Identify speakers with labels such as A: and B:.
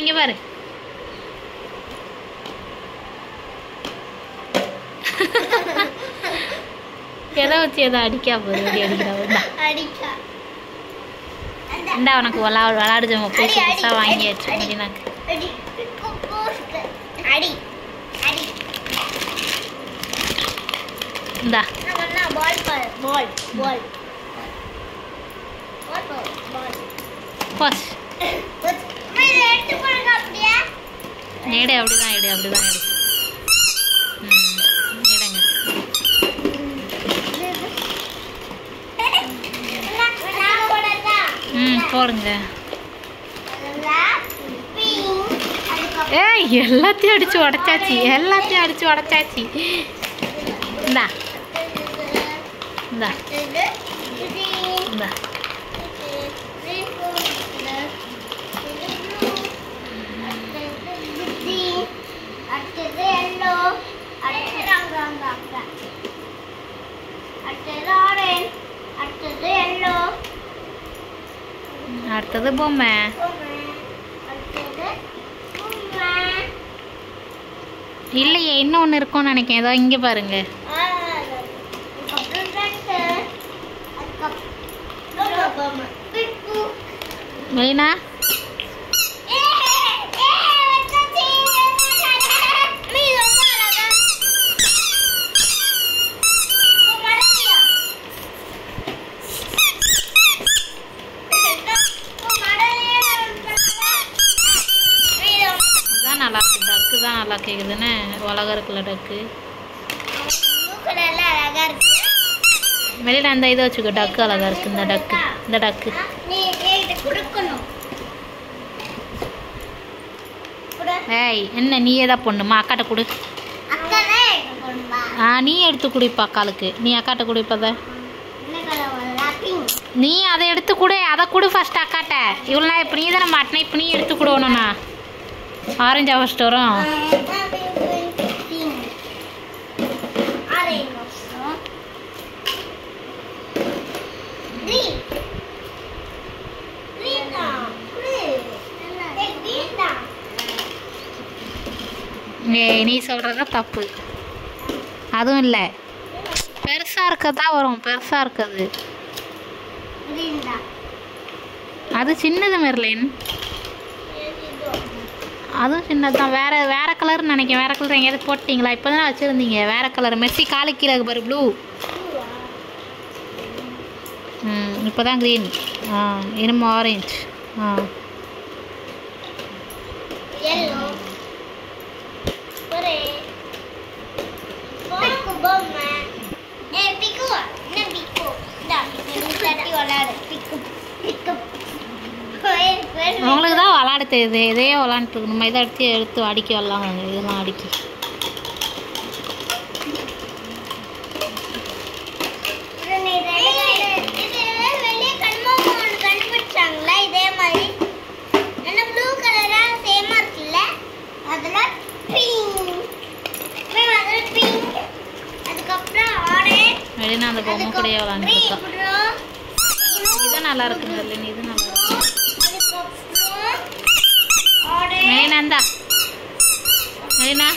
A: இங்கே பாரு. எதை வச்சு எதை அடிக்கா போகுது? எப்படி அடிக்கிறா? இந்தா உனக்கு விளாடு ஜாமா பேசி புதுசாக வாங்கியாச்சு மதினாக்கு. இந்தா போஸ் எடு. அப்படிதான் எடு. எடுங்க. போடுங்க. எல்லாத்தையும் அடிச்சு உடைச்சாச்சு. இந்தா இந்தா இந்தா அடுத்தது பொம்மை. இல்லையே இன்னும் ஒன்று இருக்கும்னு நினைக்கிறேன். ஏதோ இங்கே பாருங்க. மெயினா நல்லா இருக்கு. டக்கு தான் நல்லா கேக்குதுன்னு அழகா இருக்குல்ல டக்கு. வெளியில அந்த இதை வச்சுக்கோ. டக்கு அழகா இருக்கு. இந்த டக்கு ஏய் என்ன நீ ஏதா பொண்ணுமா? அக்காட்ட கொடு. நீ எடுத்து குடிப்பா அக்காளுக்கு. நீ அக்காட்ட குடிப்பத. நீ அதை எடுத்து கொடு. அதை கொடு ஃபர்ஸ்ட் அக்காட்ட. இவ்வளோ இப்போ நீ தானே மாட்டினா. இப்போ நீ எடுத்து கொடுக்கணும்ண்ணா. ஆரஞ்சா ஃபர்ஸ்ட் வரும். நீ சொல்றத தப்பு. அதுவும் இல்லை, பெருசா இருக்கதான் வரும். பெருசா இருக்குது அது சின்னது மெர்லின். அதுவும் சின்னதுதான். வேற கலர்னு நினைக்கிறேன். வேற கலர் எங்கேயாவது போட்டிங்களா? இப்போ தானே வச்சுருந்தீங்க வேற கலர். மெர்சி காலு கீழே பாரு ப்ளூ. இப்போ தான் க்ரீன். இனிமே ஆரஞ்சு. உங்களுக்கு தான் விளாட தெரியுது. இதையே விளாண்டுட்டு நம்ம இதை எடுத்து அடிக்க விளாடுவாங்க. இதெல்லாம் அடிக்கி வெளியினா அந்த பொம்மை கூடயே விளாண்டுருக்கா. இதுதான் நல்லா இருக்குங்க. இல்லைன்னு இது நல்லா இருக்கு. மெயினா இந்தா மெயினா